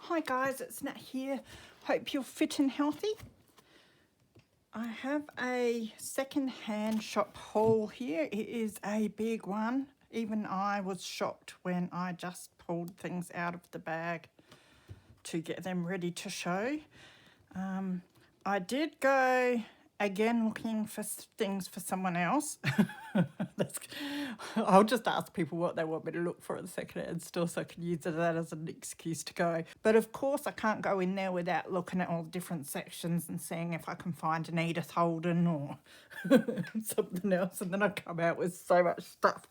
Hi guys, it's Nat here. Hope you're fit and healthy. I have a second-hand shop haul here. It is a big one. Even I was shocked when I just pulled things out of the bag to get them ready to show. I did go again looking for things for someone else. I'll just ask people what they want me to look for at the second-hand store so I can use that as an excuse to go. But of course I can't go in there without looking at all the different sections and seeing if I can find an Edith Holden or something else, and then I come out with so much stuff.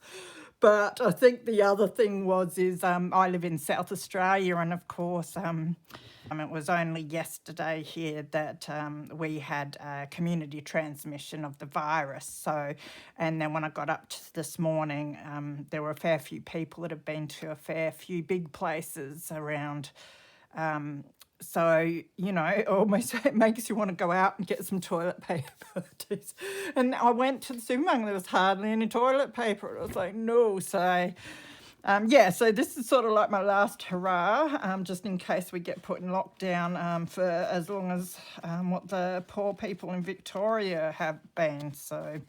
But I think the other thing is I live in South Australia, and of course it was only yesterday here that we had a community transmission of the virus. So, and then when I got up to this morning, there were a fair few people that have been to a fair few big places around. So, you know, it almost makes you want to go out and get some toilet paper. And I went to the supermarket and there was hardly any toilet paper. I was like, no. So, yeah, so this is sort of like my last hurrah, just in case we get put in lockdown for as long as what the poor people in Victoria have been. So,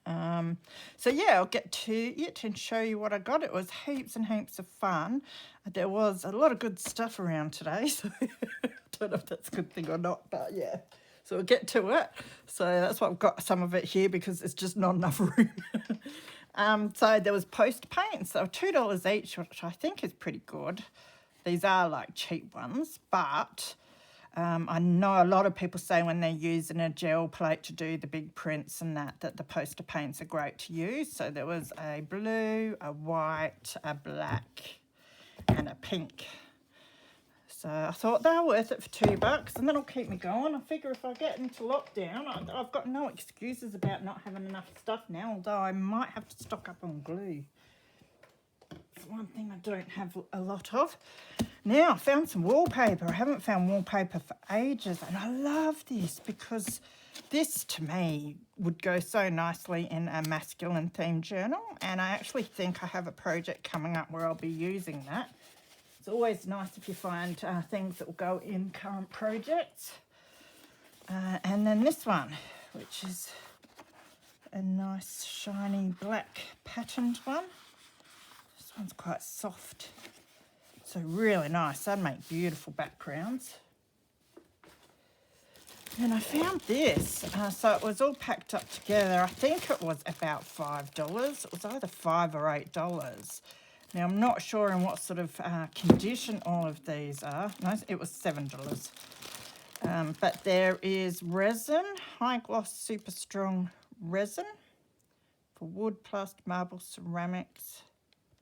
yeah, I'll get to it and show you what I got. It was heaps and heaps of fun. There was a lot of good stuff around today, so I don't know if that's a good thing or not, but yeah. So we'll get to it. So that's why I've got some of it here, because it's just not enough room. So there was post paints, so $2 each, which I think is pretty good. These are like cheap ones, but I know a lot of people say when they're using a gel plate to do the big prints and that the poster paints are great to use. So there was a blue, a white, a black, and a pink. So I thought they were worth it for $2, and that'll keep me going. I figure if I get into lockdown, I've got no excuses about not having enough stuff now, although I might have to stock up on glue. It's one thing I don't have a lot of. Now, I found some wallpaper. I haven't found wallpaper for ages, and I love this because this, to me, would go so nicely in a masculine themed journal, and I actually think I have a project coming up where I'll be using that. It's always nice if you find things that will go in current projects. And then this one, which is a nice shiny black patterned one. This one's quite soft, so really nice. That'd make beautiful backgrounds. And I found this, so it was all packed up together. I think it was about $5. It was either $5 or $8. Now, I'm not sure in what sort of condition all of these are. No, it was $7. But there is resin, high gloss, super strong resin for wood, plastic, marble, ceramics,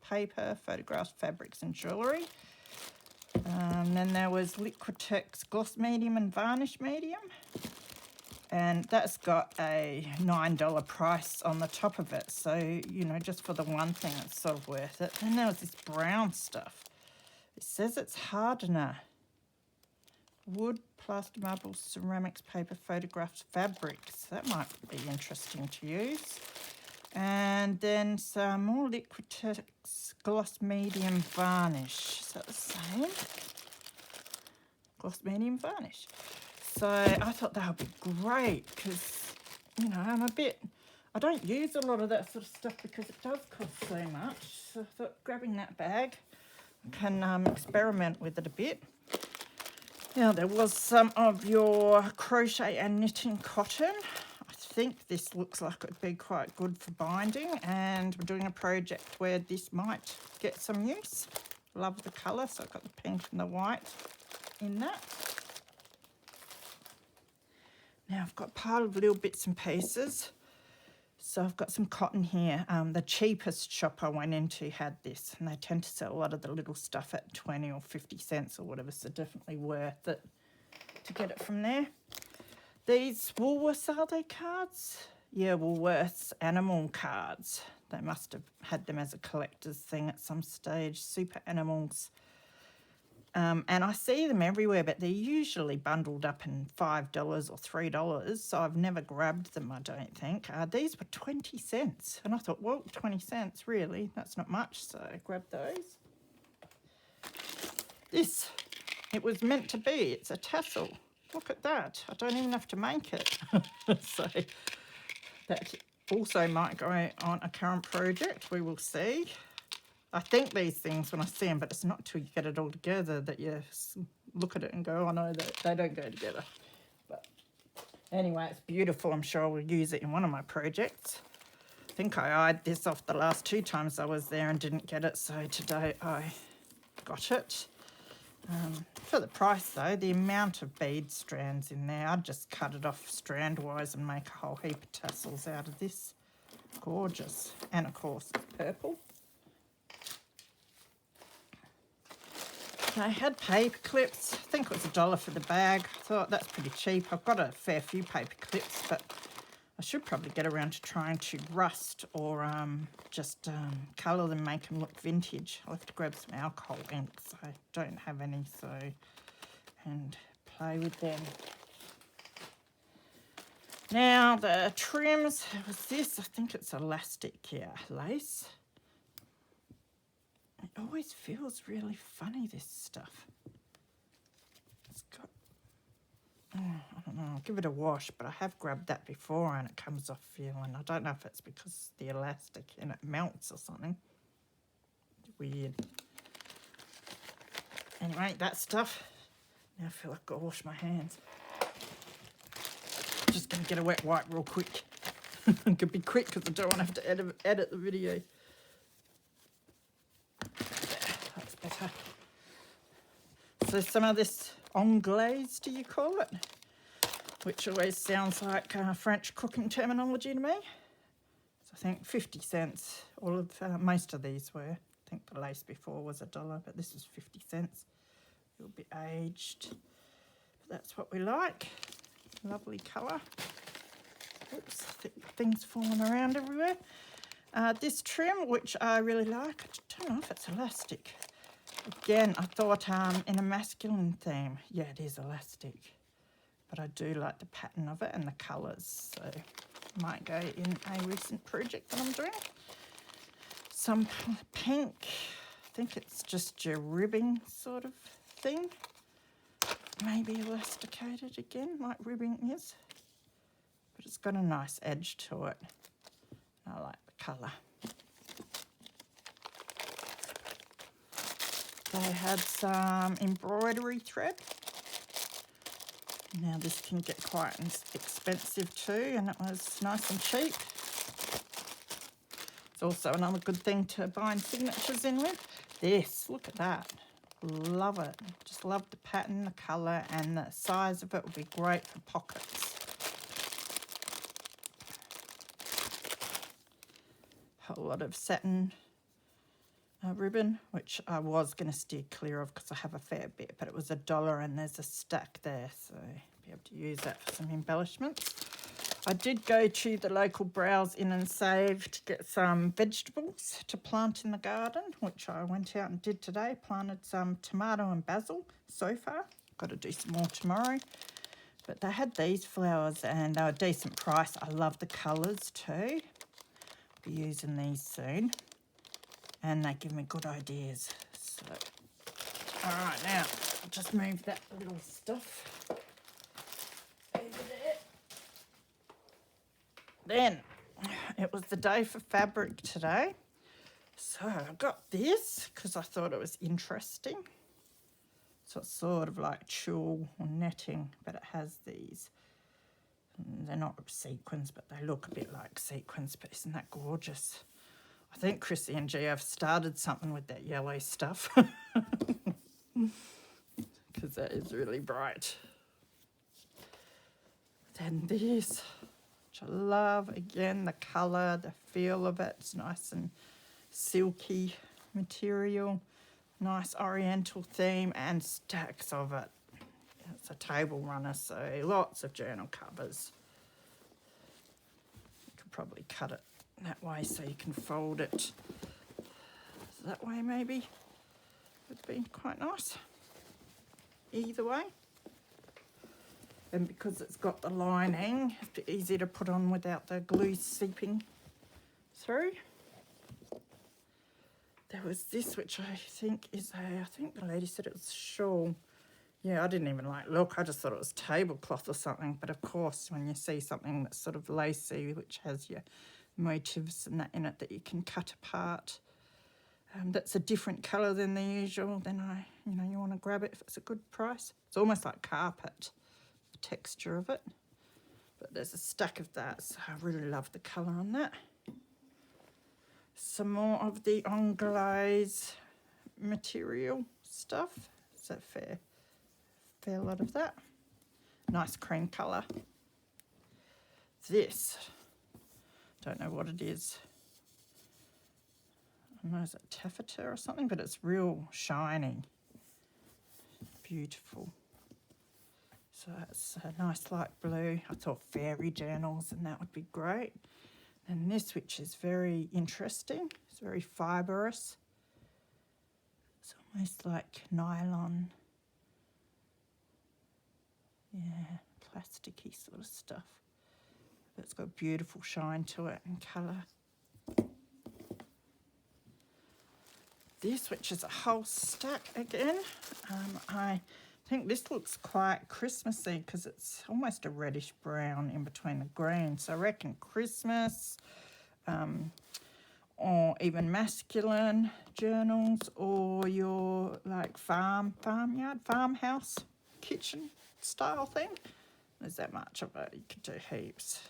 paper, photographs, fabrics and jewellery. Then there was Liquitex gloss medium and varnish medium. And that's got a $9 price on the top of it. So, you know, just for the one thing, it's sort of worth it. And there was this brown stuff. It says it's hardener. Wood, plaster, marble, ceramics, paper, photographs, fabrics. That might be interesting to use. And then some more Liquitex gloss medium varnish. Is that the same? Gloss medium varnish. So I thought that would be great because, you know, I don't use a lot of that sort of stuff because it does cost so much. So I thought grabbing that bag, I can experiment with it a bit. Now there was some of your crochet and knitting cotton. I think this looks like it would be quite good for binding, and we're doing a project where this might get some use. Love the colour, so I've got the pink and the white in that. Now I've got piled of little bits and pieces. So I've got some cotton here. The cheapest shop I went into had this, and they tend to sell a lot of the little stuff at 20 or 50 cents or whatever, so definitely worth it to get it from there. These Woolworths, are they cards? Yeah, Woolworths animal cards. They must have had them as a collector's thing at some stage. Super animals. And I see them everywhere, but they're usually bundled up in $5 or $3, so I've never grabbed them, I don't think. These were 20 cents, and I thought, well, 20 cents, really? That's not much, so I grabbed those. This it was meant to be. It's a tassel. Look at that. I don't even have to make it. So that also might go on a current project. We will see. I think these things when I see them, but it's not till you get it all together that you look at it and go, oh no, they don't go together. But anyway, it's beautiful. I'm sure I will use it in one of my projects. I think I eyed this off the last 2 times I was there and didn't get it, so today I got it. For the price though, the amount of bead strands in there, I'd just cut it off strand wise and make a whole heap of tassels out of this. Gorgeous. And of course it's purple. They had paper clips. I think it was $1 for the bag. I thought that's pretty cheap. I've got a fair few paper clips, but I should probably get around to trying to rust or just colour them, make them look vintage. I'll have to grab some alcohol inks. I don't have any, so, and play with them. Now the trims, was this, I think it's elastic, yeah, lace. It always feels really funny, this stuff. It's got, I don't know, I'll give it a wash, but I have grabbed that before and it comes off feeling. I don't know if it's because the elastic in it melts or something. Weird. Anyway, that stuff. Now I feel like I've got to wash my hands. Just going to get a wet wipe real quick. It could be quick because I don't want to have to edit the video. That's better. So some of this anglaise, do you call it? Which always sounds like French cooking terminology to me. So I think 50 cents. All of most of these were. I think the lace before was $1, but this was 50 cents. It'll be aged. But that's what we like. Lovely colour. Oops, things falling around everywhere. This trim, which I really like, I don't know if it's elastic. Again, I thought in a masculine theme, yeah, it is elastic. But I do like the pattern of it and the colours, so might go in a recent project that I'm doing. Some pink, I think it's just your ribbing sort of thing. Maybe elasticated again, like ribbing is. But it's got a nice edge to it. I like the colour. They had some embroidery thread. Now this can get quite expensive too, and it was nice and cheap. It's also another good thing to bind signatures in with. This, look at that. Love it. Just love the pattern, the colour, and the size of it would be great for pockets. A lot of satin ribbon, which I was going to steer clear of because I have a fair bit, but it was $1 and there's a stack there, so be able to use that for some embellishments. I did go to the local Browse In and Save to get some vegetables to plant in the garden, which I went out and did today. Planted some tomato and basil so far. Got to do some more tomorrow. But they had these flowers and they were a decent price. I love the colours too. Be using these soon. And they give me good ideas. So, all right, now I'll just move that little stuff over there. Then it was the day for fabric today. So I got this because I thought it was interesting. So it's sort of like tulle or netting, but it has these. They're not sequins, but they look a bit like sequins. But isn't that gorgeous? I think Chrissy and G have started something with that yellow stuff. Because that is really bright. Then this, which I love. Again, the colour, the feel of it. It's nice and silky material. Nice oriental theme and stacks of it. It's a table runner, so lots of journal covers. You could probably cut it that way so you can fold it that way maybe. Would be quite nice. Either way. And because it's got the lining, it's easy to put on without the glue seeping through. There was this, which I think is I think the lady said it was shawl. yeah, I didn't even like look. I just thought it was tablecloth or something. But of course, when you see something that's sort of lacy, which has your motifs and that in it that you can cut apart, that's a different colour than the usual, then you want to grab it if it's a good price. It's almost like carpet, the texture of it. But there's a stack of that, so I really love the colour on that. Some more of the Anglaise material stuff. It's a fair lot of that. Nice cream colour. This, don't know what it is. I don't know, is it taffeta or something? But it's real shiny. Beautiful. So it's a nice light blue. I thought fairy journals and that would be great. And this, which is very interesting, it's very fibrous. It's almost like nylon. Yeah, plasticky sort of stuff. But it's got a beautiful shine to it and colour. This, which is a whole stack again. I think this looks quite Christmassy because it's almost a reddish brown in between the green. So I reckon Christmas, or even masculine journals, or your like farmyard, farmhouse, kitchen style thing. There's that much of it. You could do heaps.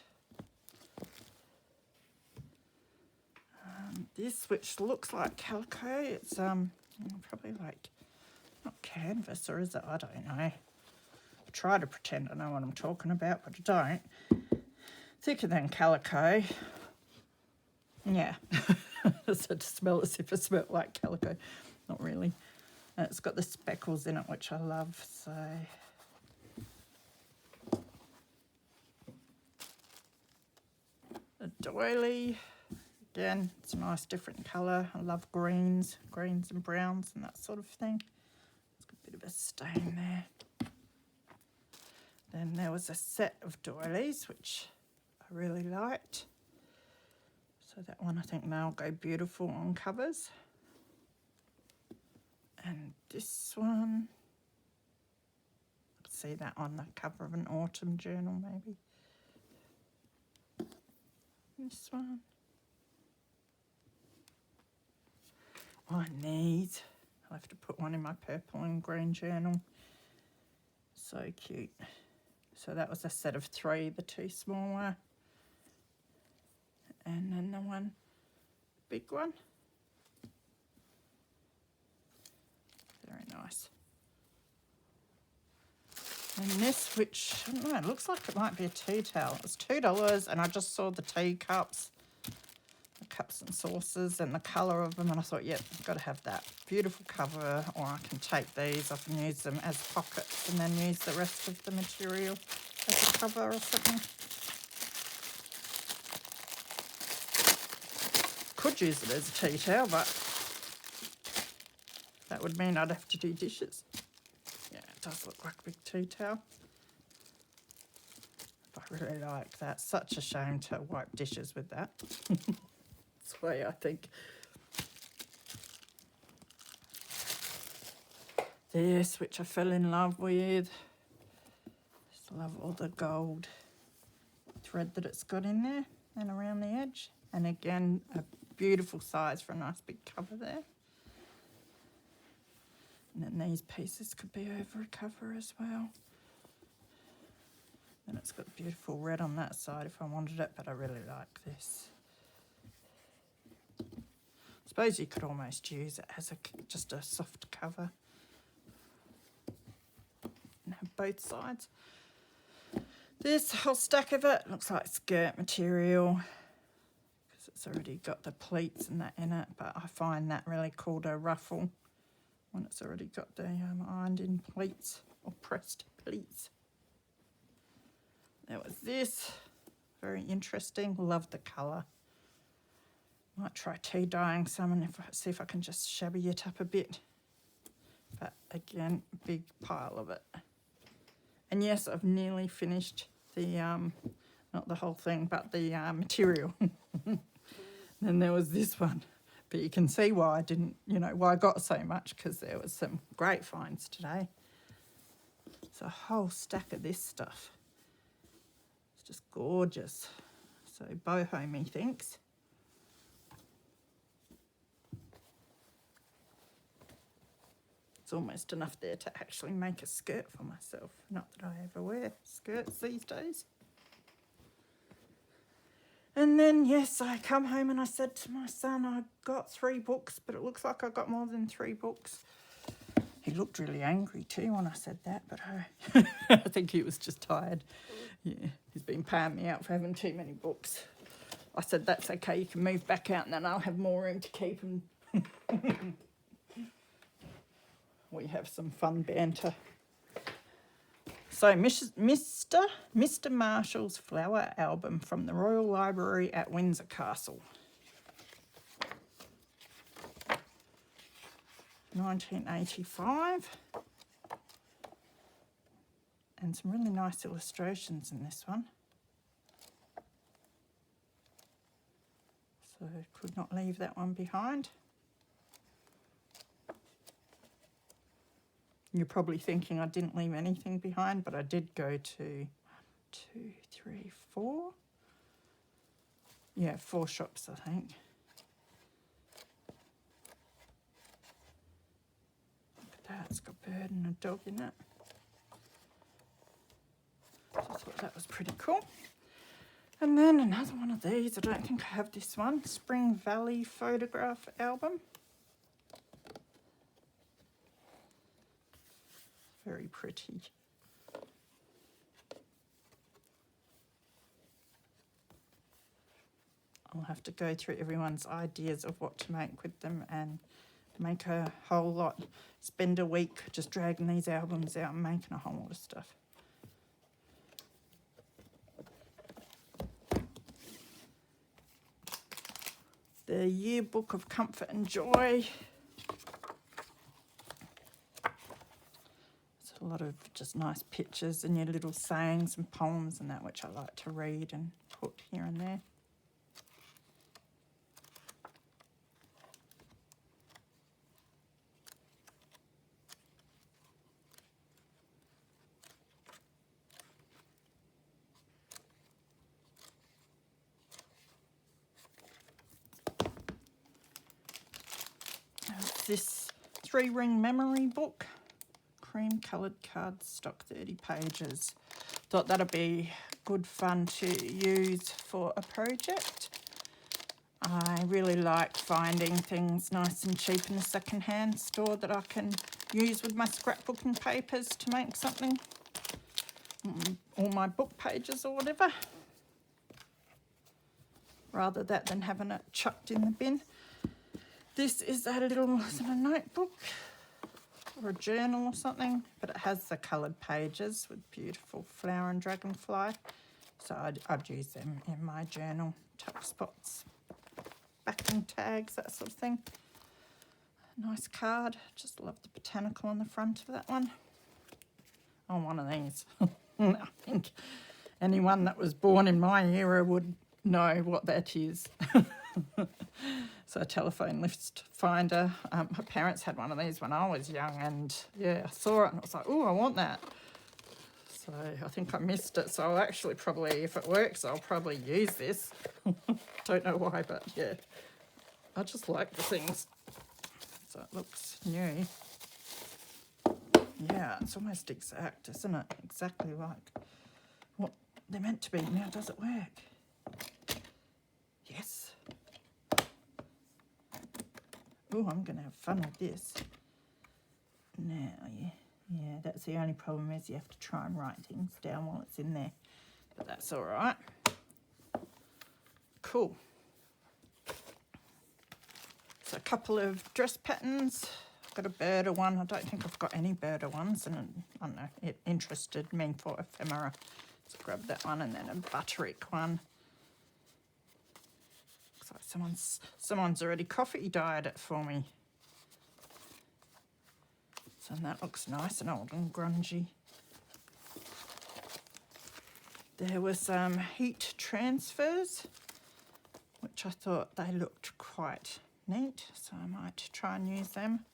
This, which looks like calico, it's probably like, not canvas, or is it? I don't know. I try to pretend I know what I'm talking about, but I don't. Thicker than calico. Yeah. So to smell as if it smelled like calico. Not really. And it's got the speckles in it, which I love, so. A doily. Again, it's a nice different colour. I love greens and browns and that sort of thing. It's got a bit of a stain there. Then there was a set of doilies, which I really liked. So that one, I think they'll go beautiful on covers. And this one, I could see that on the cover of an autumn journal maybe. This one. I need, I'll have to put one in my purple and green journal. So cute. So that was a set of 3, the 2 smaller. And then the one big one. Very nice. And this, which, I don't know, it looks like it might be a tea towel. It's $2 and I just saw the teacups. Cups and saucers and the colour of them, and I thought, yep, got to have that. Beautiful cover, or I can take these off and use them as pockets and then use the rest of the material as a cover or something. Could use it as a tea towel, but that would mean I'd have to do dishes. Yeah, it does look like a big tea towel. I really like that. Such a shame to wipe dishes with that. This way, I think. This, which I fell in love with. Just love all the gold thread that it's got in there and around the edge. And again, a beautiful size for a nice big cover there. And then these pieces could be over a cover as well. And it's got beautiful red on that side if I wanted it, but I really like this. I suppose you could almost use it as just a soft cover. And have both sides. This whole stack of it looks like skirt material because it's already got the pleats and that in it, but I find that really called a ruffle when it's already got the ironed in pleats or pressed pleats. There was this, very interesting, love the colour. Might try tea dyeing some and see if I can just shabby it up a bit. But again, big pile of it. And yes, I've nearly finished the, not the whole thing, but the material. Then there was this one. But you can see why I didn't, why I got so much, because there was some great finds today. It's a whole stack of this stuff. It's just gorgeous. So boho, methinks. It's almost enough there to actually make a skirt for myself. Not that I ever wear skirts these days. And then, yes, I come home and I said to my son, I got 3 books, but it looks like I got more than 3 books. He looked really angry too when I said that, but I think he was just tired. Yeah, he's been paying me out for having too many books. I said, that's okay, you can move back out and then I'll have more room to keep them. We have some fun banter. So, Mr. Marshall's Flower Album from the Royal Library at Windsor Castle. 1985. And some really nice illustrations in this one. So, could not leave that one behind. You're probably thinking I didn't leave anything behind, but I did go to 1, 2, 3, 4. Yeah, 4 shops, I think. Look at that, it's got a bird and a dog in it. So I thought that was pretty cool. And then another one of these, I don't think I have this one, Spring Valley Photograph Album. Very pretty. I'll have to go through everyone's ideas of what to make with them and make a whole lot. Spend a week just dragging these albums out and making a whole lot of stuff. The Yearbook of Comfort and Joy. A lot of just nice pictures and your little sayings and poems and that, which I like to read and put here and there. This 3-ring memory book. Cream coloured cards, stock 30 pages. Thought that'd be good fun to use for a project. I really like finding things nice and cheap in a second-hand store that I can use with my scrapbooking papers to make something. All my book pages or whatever. Rather that than having it chucked in the bin. This is a little, is it a notebook? Or a journal or something, but it has the coloured pages with beautiful flower and dragonfly. So I'd use them in my journal. Tuck spots, backing tags, that sort of thing. Nice card. Just love the botanical on the front of that one. Oh, one of these. I think anyone that was born in my era would know what that is. So a telephone list finder. My parents had one of these when I was young, and yeah, I saw it and I was like, oh, I want that. So I think I missed it. So I'll actually probably, if it works, I'll probably use this. Don't know why, but yeah. I just like the things. So it looks new. Yeah, it's almost exact, isn't it? Exactly like what they're meant to be. Now, does it work? Yes. Oh, I'm going to have fun with this. Now, yeah, that's the only problem is you have to try and write things down while it's in there. But that's all right. Cool. So a couple of dress patterns. I've got a birder one. I don't think I've got any birder ones. And I don't know, it interested me for ephemera. So grab that one, and then a butterick one. Looks like someone's already coffee dyed it for me. So that looks nice and old and grungy. There were some heat transfers, which I thought they looked quite neat. So I might try and use them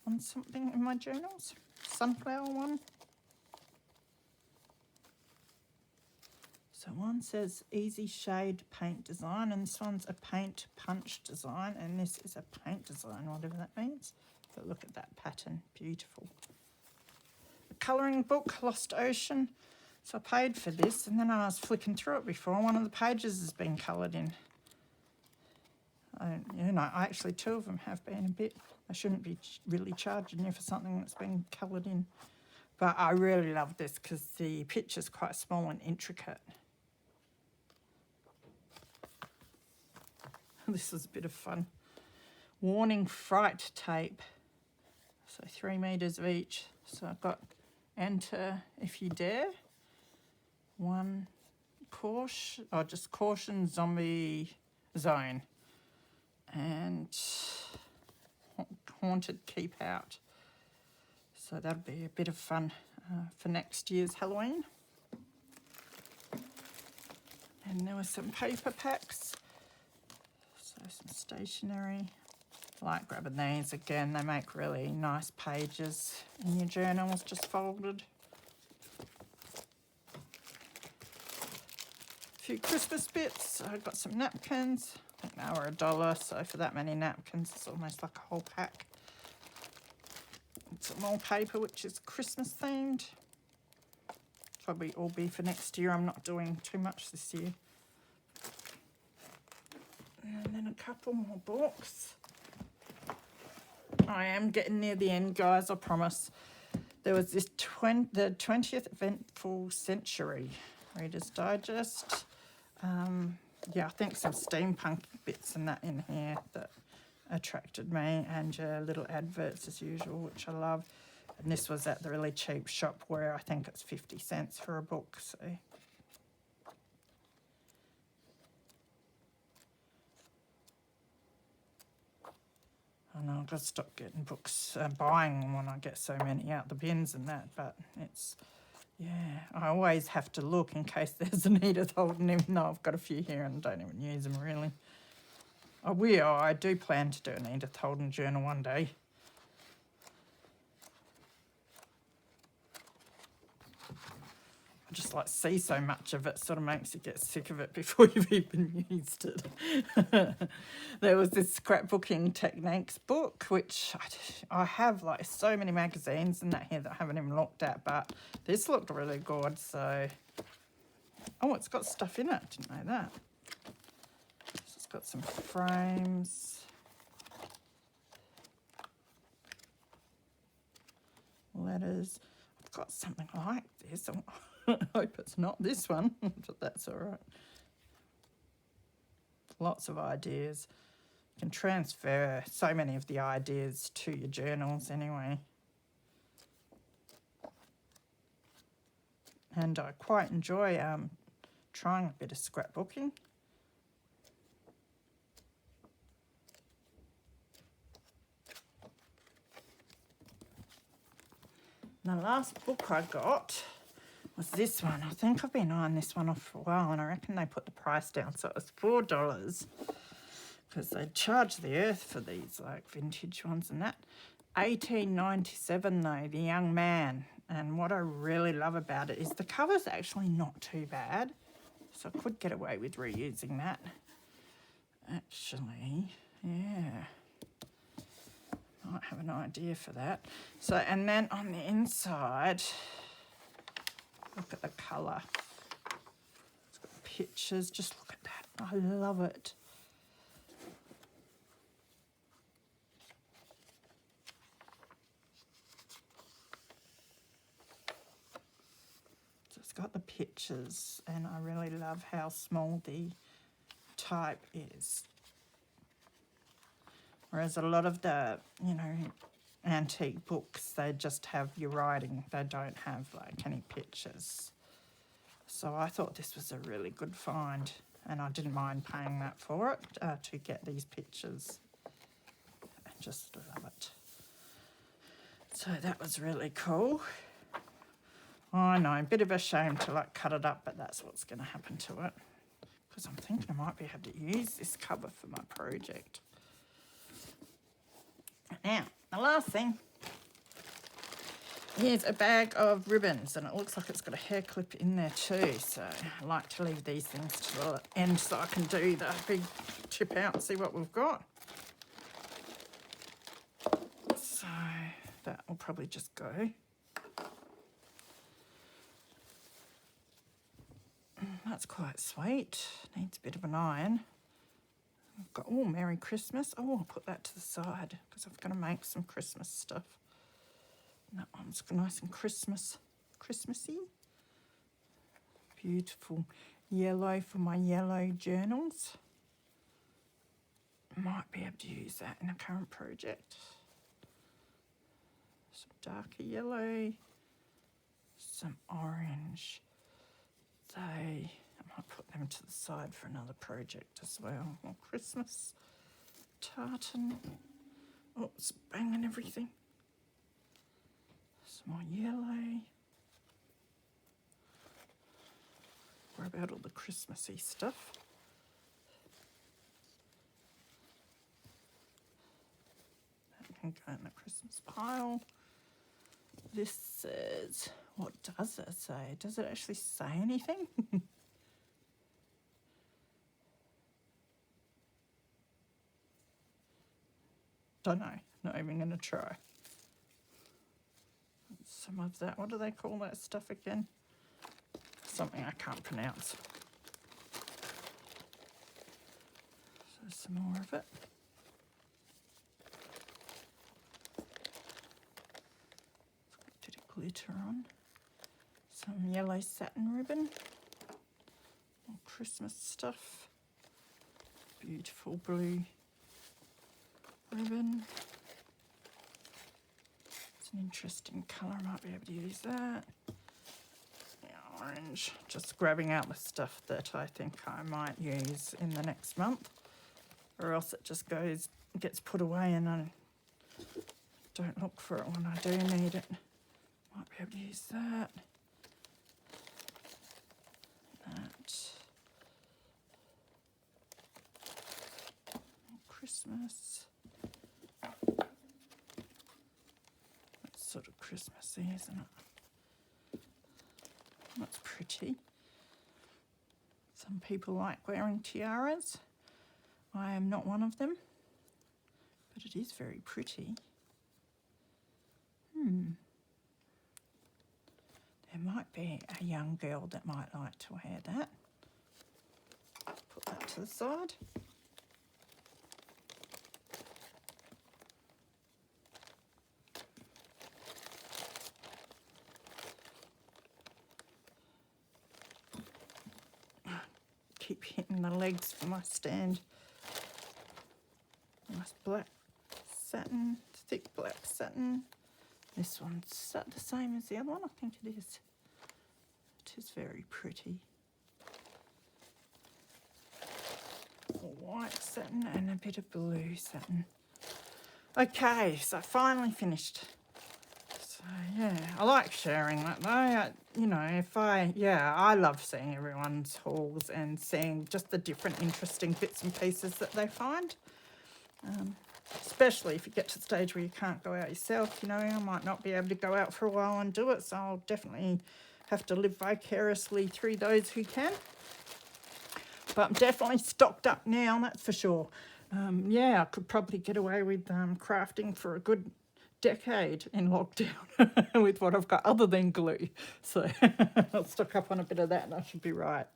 on something in my journals. Sunflower one. So one says easy shade paint design, and this one's a paint punch design, and this is a paint design, whatever that means. But look at that pattern, beautiful. A colouring book, Lost Ocean. So I paid for this, and then I was flicking through it before, and one of the pages has been coloured in. Actually 2 of them have been a bit. I shouldn't be really charging you for something that's been coloured in. But I really love this because the picture's quite small and intricate. This was a bit of fun. Warning Fright Tape. So 3 metres of each. So I've got enter if you dare. 1 caution, or just caution zombie zone. And haunted keep out. So that'll be a bit of fun for next year's Halloween. And there were some paper packs. So some stationery. I like grabbing these again. They make really nice pages in your journals, just folded. A few Christmas bits. I got some napkins. I think they were $1, so for that many napkins, it's almost like a whole pack. And some more paper, which is Christmas themed. Probably all be for next year. I'm not doing too much this year. And then a couple more books. I am getting near the end, guys, I promise. There was this the 20th Eventful Century Reader's Digest. Yeah, I think some steampunk bits and that in here that attracted me, and your little adverts as usual, which I love. And this was at the really cheap shop where I think it's 50 cents for a book. So I know I've got to stop getting books, buying them when I get so many out the bins and that, but it's, yeah, I always have to look in case there's an Edith Holden, even though I've got a few here and don't even use them really. I do plan to do an Edith Holden journal one day. I just like see so much of it, sort of makes you get sick of it before you've even used it. There was this scrapbooking techniques book, which I have like so many magazines and that here that I haven't even looked at, but this looked really good. So, oh, it's got stuff in it. Didn't know that. So it's got some frames. Letters. I've got something like this. I hope it's not this one, but that's all right. Lots of ideas. You can transfer so many of the ideas to your journals anyway. And I quite enjoy trying a bit of scrapbooking. The last book I got was this one. I think I've been eyeing this one off for a while, and I reckon they put the price down, so it was $4 because they charge the earth for these like vintage ones and that. $18.97 though, The Young Man. And what I really love about it is the cover's actually not too bad, so I could get away with reusing that. Actually, yeah. Might have an idea for that. So, and then on the inside, look at the colour. It's got pictures. Just look at that. I love it. So it's got the pictures, and I really love how small the type is. Whereas a lot of the, antique books, they just have your writing. They don't have like any pictures. So I thought this was a really good find, and I didn't mind paying that for it to get these pictures. I just love it. So that was really cool. I know, a bit of a shame to like cut it up, but that's what's going to happen to it. Because I'm thinking I might be able to use this cover for my project. Now, the last thing, Here's a bag of ribbons, and it looks like it's got a hair clip in there too. So I like to leave these things to the end so I can do the big chip out and see what we've got. So that will probably just go. That's quite sweet. Needs a bit of an iron. I've got, oh, Merry Christmas. Oh, I'll put that to the side because I'm going to make some Christmas stuff. And that one's nice and Christmassy. Beautiful yellow for my yellow journals. Might be able to use that in a current project. Some darker yellow, some orange. I might put them to the side for another project as well. More Christmas tartan. Oh, it's banging everything. Some more yellow. What about all the Christmassy stuff? That can go in the Christmas pile. This says, what does it say? Does it actually say anything? Don't know. Not even going to try. Some of that. What do they call that stuff again? Something I can't pronounce. So some more of it. It's got a bit of glitter on. Some yellow satin ribbon. More Christmas stuff. Beautiful blue ribbon. It's an interesting colour. I might be able to use that. Orange, just grabbing out the stuff that I think I might use in the next month, or else it just gets put away and I don't look for it when I do need it. Might be able to use that. Christmas. That's sort of Christmassy, isn't it? That's pretty. Some people like wearing tiaras. I am not one of them, but it is very pretty. There might be a young girl that might like to wear that. Put that to the side. Keep hitting the legs for my stand. Nice black satin, thick black satin. This one's the same as the other one, I think it is. It is very pretty. White satin and a bit of blue satin. Okay, so finally finished. So yeah, I like sharing that though. I love seeing everyone's hauls and seeing just the different interesting bits and pieces that they find. Especially if you get to the stage where you can't go out yourself, I might not be able to go out for a while and do it, so I'll definitely have to live vicariously through those who can. But I'm definitely stocked up now, that's for sure. I could probably get away with crafting for a good decade in lockdown with what I've got other than glue. So I'll stock up on a bit of that and I should be right.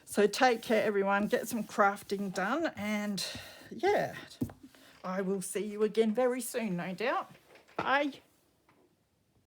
So take care, everyone. Get some crafting done, and I will see you again very soon, no doubt. Bye.